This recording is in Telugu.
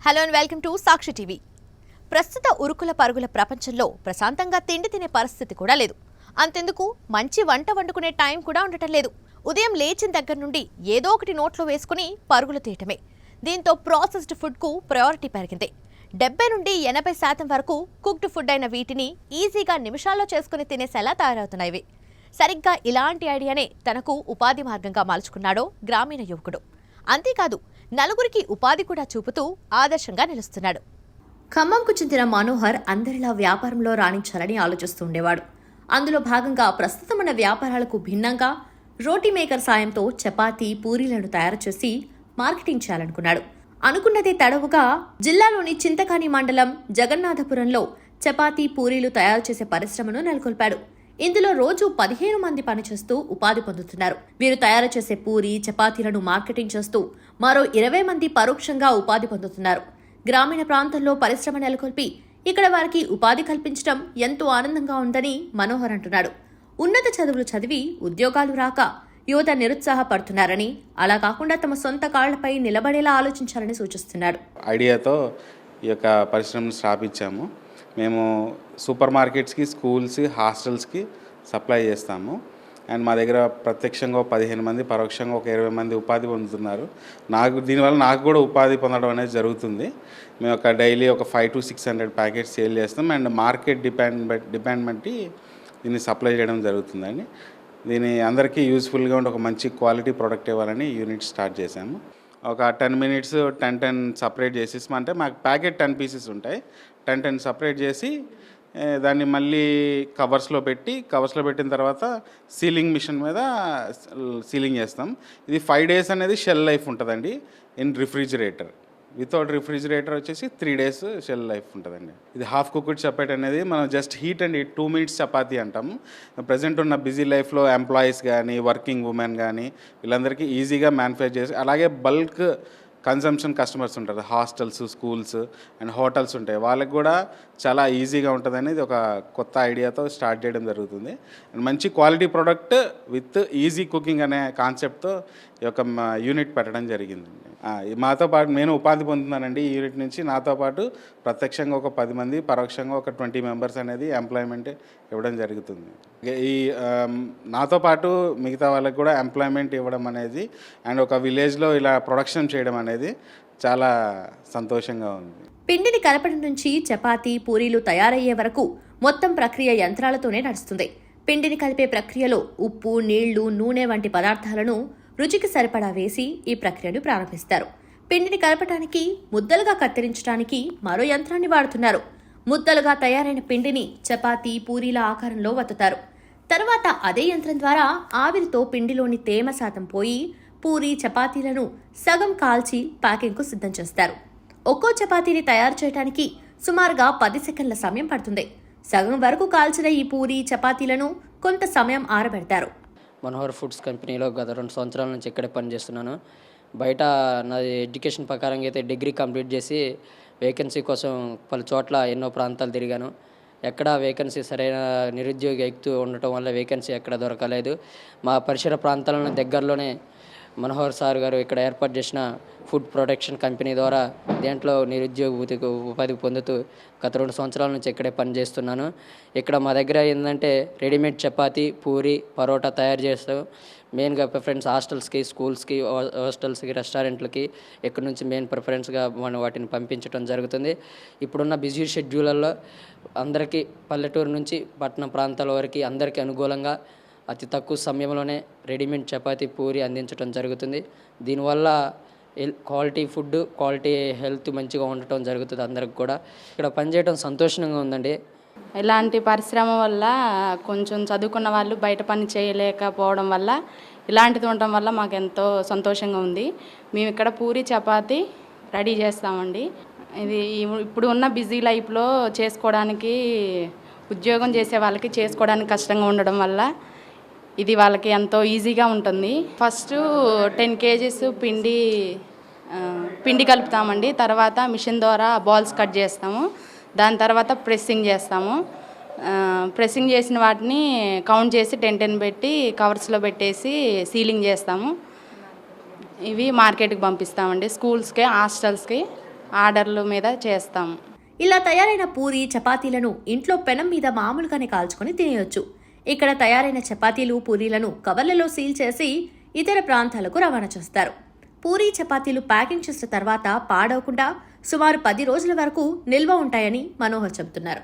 Hello and welcome to Sakshi TV. ప్రస్తుత ఉరుకుల పరుగుల ప్రపంచంలో ప్రశాంతంగా తిండి తినే పరిస్థితి కూడా లేదు. అంతెందుకు మంచి వంట వండుకునే టైం కూడా ఉండటం లేదు. ఉదయం లేచిన దగ్గర నుండి ఏదో ఒకటి నోట్లో వేసుకుని పరుగులు తీయటమే. దీంతో ప్రాసెస్డ్ ఫుడ్కు ప్రయారిటీ పెరిగింది. 70 నుండి 80% వరకు కుక్డ్ ఫుడ్ అయిన వీటిని ఈజీగా నిమిషాల్లో చేసుకుని తినేసేలా తయారవుతున్నాయి. సరిగ్గా ఇలాంటి ఐడియానే తనకు ఉపాధి మార్గంగా మలుచుకున్నాడో గ్రామీణ యువకుడు. అంతేకాదు నలుగురికి ఉపాధి కూడా చూపుతూ ఆదర్శంగా నిలుస్తున్నాడు. ఖమ్మంకు చెందిన మనోహర్ అందరిలా వ్యాపారంలో రాణించాలని ఆలోచిస్తూ ఉండేవాడు. అందులో భాగంగా ప్రస్తుతం ఉన్న వ్యాపారాలకు భిన్నంగా రోటీ మేకర్ సాయంతో చపాతీ, పూరీలను తయారు చేసి మార్కెటింగ్ చేయాలనుకున్నాడు. అనుకున్నదే తడవుగా జిల్లాలోని చింతకాని మండలం జగన్నాథపురంలో చపాతీ, పూరీలు తయారు చేసే పరిశ్రమను నెలకొల్పాడు. ఇందులో రోజు 15 మంది పనిచేస్తూ ఉపాధి పొందుతున్నారు. వీరు తయారు చేసే పూరి, చపాతీలను మార్కెటింగ్ చేస్తూ మరో 20 మంది పరోక్షంగా ఉపాధి పొందుతున్నారు. గ్రామీణ ప్రాంతంలో పరిశ్రమ నెలకొల్పి ఇక్కడ వారికి ఉపాధి కల్పించడం ఎంతో ఆనందంగా ఉందని మనోహర్ అంటున్నాడు. ఉన్నత చదువులు చదివి ఉద్యోగాలు రాక యువత నిరుత్సాహపడుతున్నారని, అలా కాకుండా తమ సొంత కాళ్లపై నిలబడేలా ఆలోచించాలని సూచిస్తున్నాడు. ఐడియాతో ఈ యొక్క పరిశ్రమను స్థాపించాము. మేము సూపర్ మార్కెట్స్కి, స్కూల్స్, హాస్టల్స్కి సప్లై చేస్తాము. అండ్ మా దగ్గర ప్రత్యక్షంగా 15 మంది, పరోక్షంగా ఒక 20 మంది ఉపాధి పొందుతున్నారు. దీనివల్ల నాకు కూడా ఉపాధి పొందడం అనేది జరుగుతుంది. మేము ఒక డైలీ ఒక 500 to 600 ప్యాకెట్స్ సేల్ చేస్తాం. అండ్ మార్కెట్ డిపెండ్ బట్టి దీన్ని సప్లై చేయడం జరుగుతుందండి. దీని అందరికీ యూజ్ఫుల్గా ఉండి ఒక మంచి క్వాలిటీ ప్రోడక్ట్ ఇవ్వాలని యూనిట్ స్టార్ట్ చేశాము. ఒక 10 minutes 10 సపరేట్ చేసేసి, అంటే మాకు ప్యాకెట్ 10 pieces ఉంటాయి. 10 సపరేట్ చేసి దాన్ని మళ్ళీ కవర్స్లో పెట్టిన తర్వాత సీలింగ్ మిషన్ మీద సీలింగ్ చేస్తాం. ఇది 5 days అనేది షెల్ లైఫ్ ఉంటుందండి. ఇన్ రిఫ్రిజిరేటర్, వితౌట్ రిఫ్రిజిరేటర్ వచ్చేసి 3 days షెల్ లైఫ్ ఉంటుందండి. ఇది హాఫ్ కుక్డ్ చపాతీ అనేది మనం just heat and 2 minutes chapati అంటాము. ప్రజెంట్ ఉన్న బిజీ లైఫ్లో ఎంప్లాయీస్ కానీ, వర్కింగ్ ఉమెన్ కానీ వీళ్ళందరికీ ఈజీగా మ్యానుఫ్యాక్చర్ చేసి, అలాగే బల్క్ కన్సంప్షన్ కస్టమర్స్ ఉంటారు, హాస్టల్స్, స్కూల్స్ అండ్ హోటల్స్ ఉంటాయి, వాళ్ళకి కూడా చాలా ఈజీగా ఉంటుంది అనేది ఒక కొత్త ఐడియాతో స్టార్ట్ చేయడం జరుగుతుంది. అండ్ మంచి quality product with easy cooking అనే కాన్సెప్ట్తో ఈ యొక్క యూనిట్ పెట్టడం జరిగిందండి. మాతో పాటు నేను ఉపాధి పొందుతున్నానండి. ఈ యూనిట్ నుంచి నాతో పాటు ప్రత్యక్షంగా ఒక 10 మంది, పరోక్షంగా ఒక 20 members అనేది ఎంప్లాయ్మెంట్ ఇవ్వడం జరుగుతుంది. ఈ నాతో పాటు మిగతా వాళ్ళకి కూడా ఎంప్లాయ్మెంట్ ఇవ్వడం అనేది అండ్ ఒక విలేజ్లో ఇలా ప్రొడక్షన్ చేయడం అనేది చాలా సంతోషంగా ఉంది. పిండిని కలపడం నుంచి చపాతీ, పూరీలు తయారయ్యే వరకు మొత్తం ప్రక్రియ యంత్రాలతోనే నడుస్తుంది. పిండిని కలిపే ప్రక్రియలో ఉప్పు, నీళ్లు, నూనె వంటి పదార్థాలను రుచికి సరిపడా వేసి ఈ ప్రక్రియను ప్రారంభిస్తారు. పిండిని కలపటానికి, ముద్దలుగా కత్తిరించడానికి మరో యంత్రాన్ని వాడుతున్నారు. ముద్దలుగా తయారైన పిండిని చపాతీ, పూరీల ఆకారంలో వత్తుతారు. తర్వాత అదే యంత్రం ద్వారా ఆవిరితో పిండిలోని తేమ శాతం పోయి పూరీ, చపాతీలను సగం కాల్చి ప్యాకింగ్కు సిద్ధం చేస్తారు. ఒక్కో చపాతీని తయారు చేయడానికి సుమారుగా 10 సెకండ్ల సమయం పడుతుంది. సగం వరకు కాల్చిన ఈ పూరీ, చపాతీలను కొంత సమయం ఆరబెడతారు. మనోహర్ ఫుడ్స్ కంపెనీలో గత 2 సంవత్సరాల నుంచి ఇక్కడే పనిచేస్తున్నాను. బయట నాది ఎడ్యుకేషన్ ప్రకారంగా అయితే డిగ్రీ కంప్లీట్ చేసి వేకెన్సీ కోసం పలు చోట్ల ఎన్నో ప్రాంతాలు తిరిగాను. ఎక్కడ వేకెన్సీ సరైన నిరుద్యోగి ఎక్కుతూ ఉండటం వల్ల వేకెన్సీ ఎక్కడ దొరకలేదు. మా పరిసర ప్రాంతాలను దగ్గరలోనే మనోహర్ సార్ గారు ఇక్కడ ఏర్పాటు చేసిన ఫుడ్ ప్రొడక్షన్ కంపెనీ ద్వారా దేంట్లో నిరుద్యోగ ఉపాధి పొందుతూ గత 2 సంవత్సరాల నుంచి ఇక్కడే పనిచేస్తున్నాను. ఇక్కడ మా దగ్గర ఏంటంటే రెడీమేడ్ చపాతీ, పూరి, పరోటా తయారు చేస్తాం. మెయిన్గా ప్రిఫరెన్స్ హాస్టల్స్కి, స్కూల్స్కి, హాస్టల్స్కి, రెస్టారెంట్లకి ఇక్కడ నుంచి మెయిన్ ప్రిఫరెన్స్గా మనం వాటిని పంపించడం జరుగుతుంది. ఇప్పుడున్న బిజీ షెడ్యూల్లో అందరికీ పల్లెటూరు నుంచి పట్టణ ప్రాంతాల వరకు అందరికీ అనుకూలంగా అతి తక్కువ సమయంలోనే రెడీమేడ్ చపాతీ, పూరి అందించడం జరుగుతుంది. దీనివల్ల క్వాలిటీ ఫుడ్, క్వాలిటీ హెల్త్ మంచిగా ఉండటం జరుగుతుంది అందరికి కూడా. ఇక్కడ పనిచేయడం సంతోషంగా ఉందండి. ఇలాంటి పరిశ్రమ వల్ల కొంచెం చదువుకున్న వాళ్ళు బయట పని చేయలేకపోవడం వల్ల ఇలాంటిది ఉండటం వల్ల మాకు ఎంతో సంతోషంగా ఉంది. మేము ఇక్కడ పూరి, చపాతీ రెడీ చేస్తామండి. ఇది ఇప్పుడు ఉన్న బిజీ లైఫ్లో చేసుకోవడానికి, ఉద్యోగం చేసే వాళ్ళకి చేసుకోవడానికి కష్టంగా ఉండడం వల్ల ఇది వాళ్ళకి ఎంతో ఈజీగా ఉంటుంది. ఫస్ట్ 10 kgs పిండి కలుపుతామండి. తర్వాత మిషన్ ద్వారా బాల్స్ కట్ చేస్తాము. దాని తర్వాత ప్రెస్సింగ్ చేస్తాము. ప్రెస్సింగ్ చేసిన వాటిని కౌంట్ చేసి 10 పెట్టి కవర్స్లో పెట్టేసి సీలింగ్ చేస్తాము. ఇవి మార్కెట్కి పంపిస్తామండి, స్కూల్స్కి, హాస్టల్స్కి. ఆర్డర్ల మీద చేస్తాము. ఇలా తయారైన పూరి చపాతీలను ఇంట్లో పెనం మీద మామూలుగానే కాల్చుకొని తినేయొచ్చు. ఇక్కడ తయారైన చపాతీలు పూరీలను కవర్లలో సీల్ చేసి ఇతర ప్రాంతాలకు రవాణా చేస్తారు. పూరీ చపాతీలు ప్యాకింగ్ చేసిన తర్వాత పాడవకుండా సుమారు 10 రోజుల వరకు నిల్వ ఉంటాయని మనోహర్ చెబుతున్నారు.